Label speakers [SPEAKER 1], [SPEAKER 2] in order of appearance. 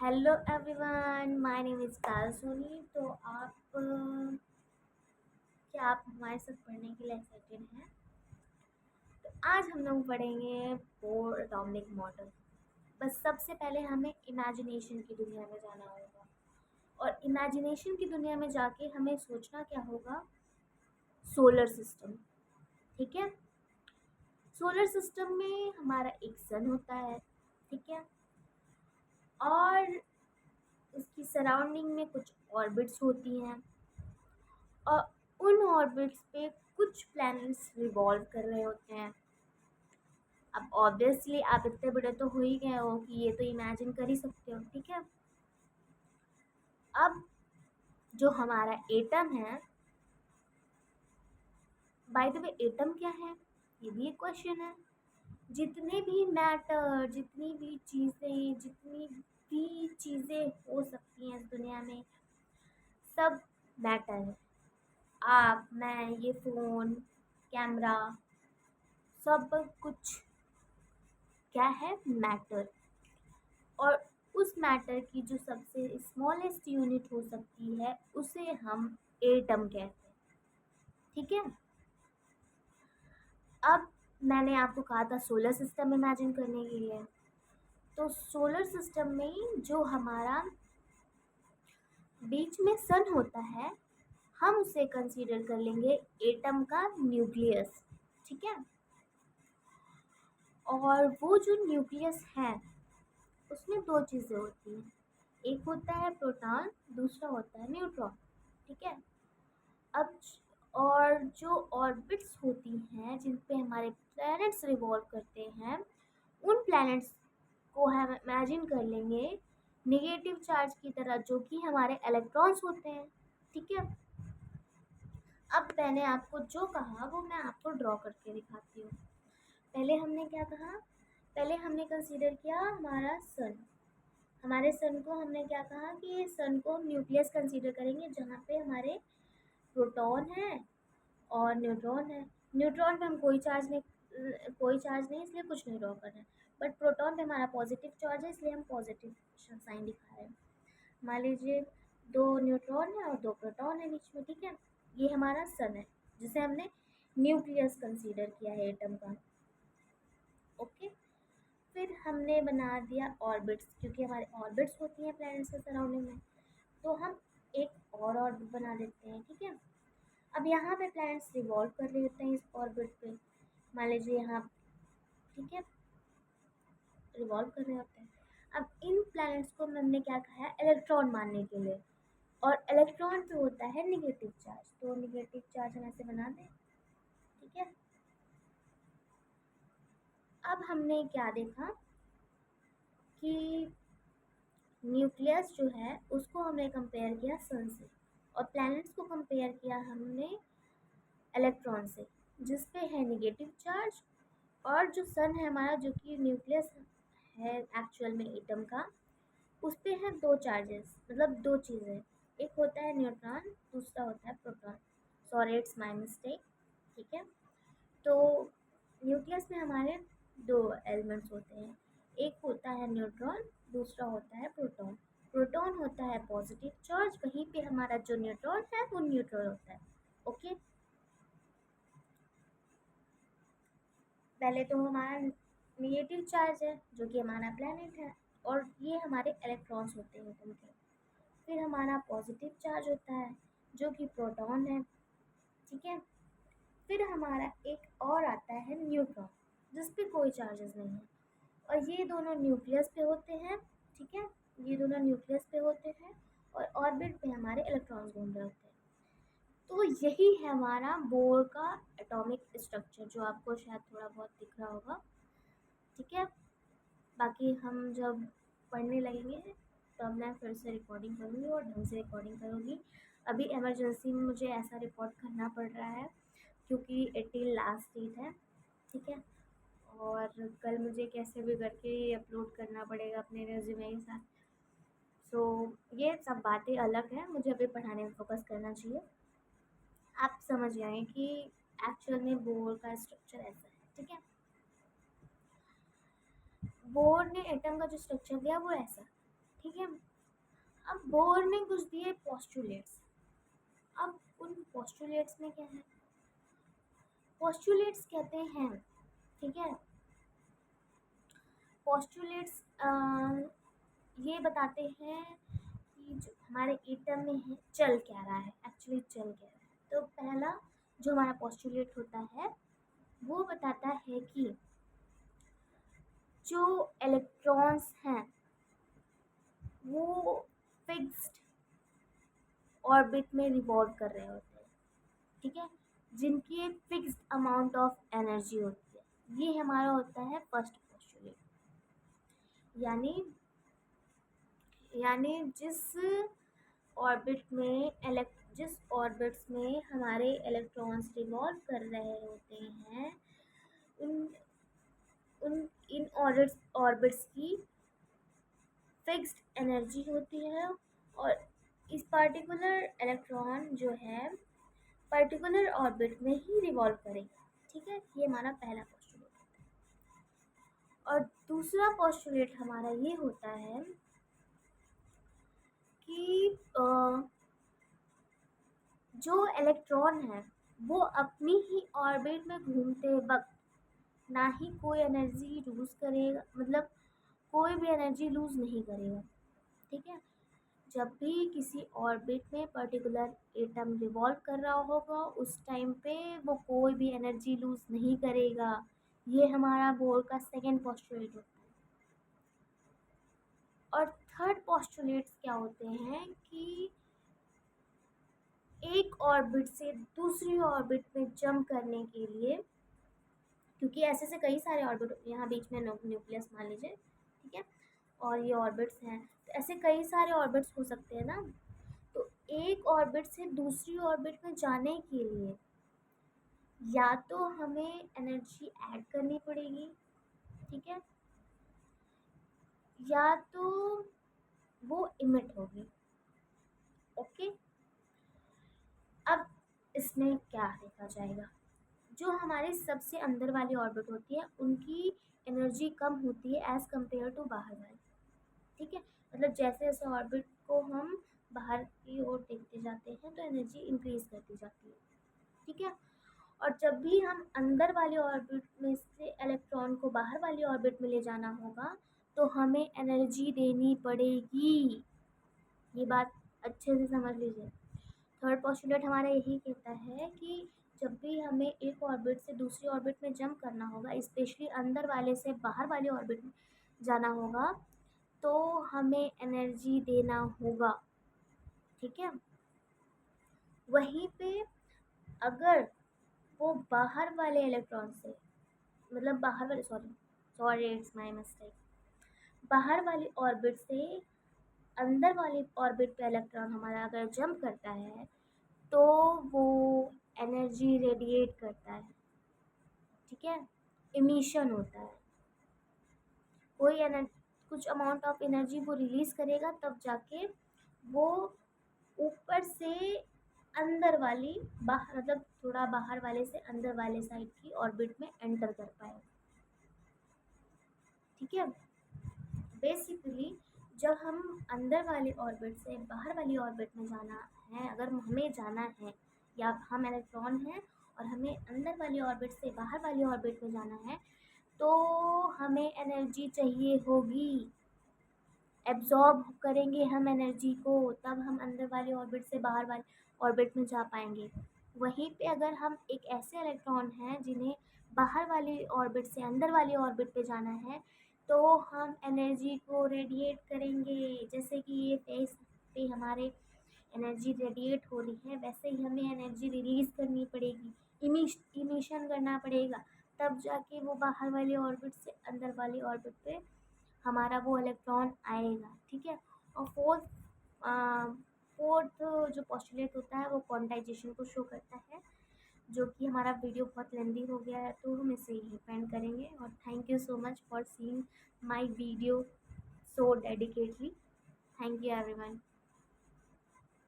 [SPEAKER 1] Hello everyone, my name is काल सोनी। तो क्या आप हमारे साथ पढ़ने के लिए एक्साइटेड हैं? तो आज हम लोग पढ़ेंगे बोर एटॉमिक मॉडल। बस सबसे पहले हमें इमेजिनेशन की दुनिया में जाना होगा, और इमेजिनेशन की दुनिया में जाके हमें सोचना क्या होगा? Solar system. ठीक है। सोलर सिस्टम में हमारा एक सन होता है। ठीक है। और उसकी सराउंडिंग में कुछ ऑर्बिट्स होती हैं, और उन ऑर्बिट्स पे कुछ प्लैनेट्स रिवॉल्व कर रहे होते हैं। अब ऑब्वियसली आप इतने बड़े तो हो ही गए हो कि ये तो इमेजिन कर ही सकते हो। ठीक है। अब जो हमारा एटम है, बाय द वे एटम क्या है, ये भी एक क्वेश्चन है। जितने भी मैटर, जितनी भी चीज़ें हो सकती हैं इस दुनिया में, सब मैटर है। आप, मैं, ये फ़ोन, कैमरा, सब कुछ क्या है? मैटर। और उस मैटर की जो सबसे स्मॉलेस्ट यूनिट हो सकती है उसे हम एटम कहते हैं। ठीक है। अब मैंने आपको कहा था सोलर सिस्टम इमेजिन करने के लिए। तो सोलर सिस्टम में जो हमारा बीच में सन होता है, हम उसे कंसीडर कर लेंगे एटम का न्यूक्लियस। ठीक है। और वो जो न्यूक्लियस है उसमें दो चीज़ें होती हैं। एक होता है प्रोटॉन, दूसरा होता है न्यूट्रॉन। ठीक है। अब और जो ऑर्बिट्स होती हैं जिन पे हमारे प्लैनेट्स रिवॉल्व करते हैं, उन प्लैनेट्स को हम इमेजिन कर लेंगे नेगेटिव चार्ज की तरह, जो कि हमारे इलेक्ट्रॉन्स होते हैं। ठीक है। अब मैंने आपको जो कहा वो मैं आपको ड्रॉ करके दिखाती हूँ। पहले हमने क्या कहा? पहले हमने कंसीडर किया हमारा सन। हमारे सन को हमने क्या कहा कि सन को हम न्यूक्लियस कंसीडर करेंगे, जहाँ पे हमारे प्रोटॉन है और न्यूट्रॉन है। न्यूट्रॉन पे हम कोई चार्ज नहीं, इसलिए कुछ नहीं ड्रॉ कर रहे हैं। बट प्रोटॉन पे हमारा पॉजिटिव चार्ज है, इसलिए हम पॉजिटिव साइन दिखा रहे हैं। मान लीजिए दो न्यूट्रॉन है और दो प्रोटॉन है बीच में। ठीक है। ये हमारा सन है जिसे हमने न्यूक्लियस कंसीडर किया है एटम का। ओके। फिर हमने बना दिया ऑर्बिट्स, क्योंकि हमारे ऑर्बिट्स होती हैं प्लैनेट्स के सराउंडिंग में। तो हम एक और ऑर्बिट बना देते हैं। ठीक है। अब यहाँ पे प्लैनेट्स रिवॉल्व कर रहे होते हैं इस ऑर्बिट पे। मान लीजिए यहाँ, ठीक है, रिवॉल्व कर रहे होते हैं। अब इन प्लैनेट्स को हमने क्या कहा है? इलेक्ट्रॉन मानने के लिए। और इलेक्ट्रॉन पे होता है निगेटिव चार्ज, तो निगेटिव चार्ज हम ऐसे बना दें। ठीक है। अब हमने क्या देखा कि न्यूक्लियस जो है उसको हमने कंपेयर किया सन से, और प्लैनेट्स को कंपेयर किया हमने इलेक्ट्रॉन से, जिस पे है निगेटिव चार्ज। और जो सन है हमारा, जो कि न्यूक्लियस है एक्चुअल में एटम का, उस पे है दो चार्जेस, मतलब दो चीज़ें। एक होता है न्यूट्रॉन, दूसरा होता है proton. Sorry, it's my mistake. ठीक है। तो न्यूक्लियस में हमारे दो एलिमेंट्स होते हैं। एक होता है न्यूट्रॉन, दूसरा होता है प्रोटॉन। प्रोटॉन होता है पॉजिटिव चार्ज, वहीं पे हमारा जो न्यूट्रॉन है वो न्यूट्रल होता है। ओके। पहले तो हमारा निगेटिव चार्ज है जो कि हमारा प्लैनेट है, और ये हमारे इलेक्ट्रॉन्स होते हैं एटम के। फिर हमारा पॉजिटिव चार्ज होता है जो कि प्रोटॉन है। ठीक है। फिर हमारा एक और आता है न्यूट्रॉन, जिस पे कोई चार्जेस नहीं है, और ये दोनों न्यूक्लियस पे होते हैं। ठीक है। ये दोनों न्यूक्लियस पे होते हैं, और ऑर्बिट पे हमारे इलेक्ट्रॉन्स घूम रहे होते हैं। तो यही है हमारा बोर का एटॉमिक स्ट्रक्चर, जो आपको शायद थोड़ा बहुत दिख रहा होगा। ठीक है। बाकी हम जब पढ़ने लगेंगे तब मैं फिर से रिकॉर्डिंग करूँगी और ढंग से रिकॉर्डिंग करूँगी। अभी इमरजेंसी में मुझे ऐसा रिकॉर्ड करना पड़ रहा है क्योंकि 18 लास्ट डेट है। ठीक है। और कल मुझे कैसे भी करके अपलोड करना पड़ेगा अपने रेज्यूमे के साथ। सो ये सब बातें अलग हैं, मुझे अभी पढ़ाने में फोकस करना चाहिए। आप समझ गए कि एक्चुअल में बोर का स्ट्रक्चर ऐसा है। ठीक है। बोर ने एटम का जो स्ट्रक्चर दिया वो ऐसा। ठीक है। अब बोर ने कुछ दिए पोस्टुलेट्स। अब उन पोस्टुलेट्स में क्या है, पोस्टुलेट्स कहते हैं, ठीक है, पोस्टुलेट्स ये बताते हैं कि जो हमारे एटम में है चल क्या रहा है, एक्चुअली चल क्या रहा है। तो पहला जो हमारा पोस्टुलेट होता है वो बताता है कि जो इलेक्ट्रॉन्स हैं वो फिक्स्ड ऑर्बिट में रिवॉल्व कर रहे होते हैं, ठीक है, जिनकी एक फिक्स्ड अमाउंट ऑफ एनर्जी होती है। ये हमारा होता है फर्स्ट पोस्टुलेट। यानी यानी ऑर्बिट में जिस ऑर्बिट्स में हमारे इलेक्ट्रॉन्स रिवॉल्व कर रहे होते हैं, उन उन इन ऑर्बिट्स की फिक्स्ड एनर्जी होती है, और इस पार्टिकुलर इलेक्ट्रॉन जो है पर्टिकुलर ऑर्बिट में ही रिवॉल्व करेगा, ठीक है। ये हमारा पहला पोस्टुलेट होता है। और दूसरा पोस्टुलेट हमारा ये होता है कि जो इलेक्ट्रॉन है वो अपनी ही ऑर्बिट में घूमते वक्त ना ही कोई एनर्जी लूज करेगा, मतलब कोई भी एनर्जी लूज नहीं करेगा, ठीक है। जब भी किसी ऑर्बिट में पर्टिकुलर एटम रिवॉल्व कर रहा होगा उस टाइम पे वो कोई भी एनर्जी लूज नहीं करेगा। ये हमारा बोर का सेकेंड पोस्टुलेट होता है। और थर्ड पोस्टुलेट्स क्या होते हैं कि एक ऑर्बिट से दूसरी ऑर्बिट में जंप करने के लिए, क्योंकि ऐसे से कई सारे ऑर्बिट यहाँ बीच में न्यूक्लियस मान लीजिए, ठीक है, और ये ऑर्बिट्स हैं, तो ऐसे कई सारे ऑर्बिट्स हो सकते हैं ना। तो एक ऑर्बिट से दूसरी ऑर्बिट में जाने के लिए या तो हमें एनर्जी ऐड करनी पड़ेगी, ठीक है, या तो वो इमिट होगी। ओके। अब इसमें क्या देखा जाएगा, जो हमारे सबसे अंदर वाली ऑर्बिट होती है उनकी एनर्जी कम होती है एज कम्पेयर टू बाहर वाली, ठीक है। मतलब जैसे जैसे ऑर्बिट को हम बाहर की ओर देखते जाते हैं तो एनर्जी इंक्रीज करती जाती है, ठीक है। और जब भी हम अंदर वाली ऑर्बिट में से इलेक्ट्रॉन को बाहर वाली ऑर्बिट में ले जाना होगा तो हमें एनर्जी देनी पड़ेगी। ये बात अच्छे से समझ लीजिए। थर्ड पोस्टुलेट हमारा यही कहता है कि जब भी हमें एक ऑर्बिट से दूसरी ऑर्बिट में जंप करना होगा, स्पेशली अंदर वाले से बाहर वाली ऑर्बिट में जाना होगा, तो हमें एनर्जी देना होगा, ठीक है। वहीं पे अगर वो बाहर वाले इलेक्ट्रॉन से, मतलब बाहर वाले, sorry sorry it's my mistake, बाहर वाली ऑर्बिट से अंदर वाली ऑर्बिट पे इलेक्ट्रॉन हमारा अगर जंप करता है तो वो एनर्जी रेडिएट करता है, ठीक है, इमिशन होता है। कोई कुछ अमाउंट ऑफ एनर्जी वो रिलीज करेगा तब जाके वो ऊपर से अंदर वाली बाहर, मतलब थोड़ा बाहर वाले से अंदर वाले साइड की ऑर्बिट में एंटर कर पाए, ठीक है। बेसिकली जब हम अंदर वाली ऑर्बिट से बाहर वाली ऑर्बिट में जाना है, अगर हमें जाना है या हम इलेक्ट्रॉन हैं और हमें अंदर वाली ऑर्बिट से बाहर वाली ऑर्बिट में जाना है तो हमें एनर्जी चाहिए होगी, एब्जॉर्ब करेंगे हम एनर्जी को, तब हम अंदर वाली ऑर्बिट से बाहर वाली ऑर्बिट में जा पाएंगे। वहीं पे अगर हम एक ऐसे इलेक्ट्रॉन हैं जिन्हें बाहर वाली ऑर्बिट से अंदर वाली ऑर्बिट पे जाना है तो हम एनर्जी को रेडिएट करेंगे। जैसे कि ये फेस पे हमारे एनर्जी रेडिएट हो रही है वैसे ही हमें एनर्जी रिलीज करनी पड़ेगी, इमिशन करना पड़ेगा, तब जाके वो बाहर वाली ऑर्बिट से अंदर वाली ऑर्बिट पे हमारा वो इलेक्ट्रॉन आएगा, ठीक है। और फोर्थ जो पोस्टुलेट होता है वो क्वांटाइजेशन को शो करता है, जो कि हमारा वीडियो बहुत लेंदी हो गया है तो हम इसे यही पेंड करेंगे। और thank you so much for seeing my video so dedicatedly. Thank you everyone.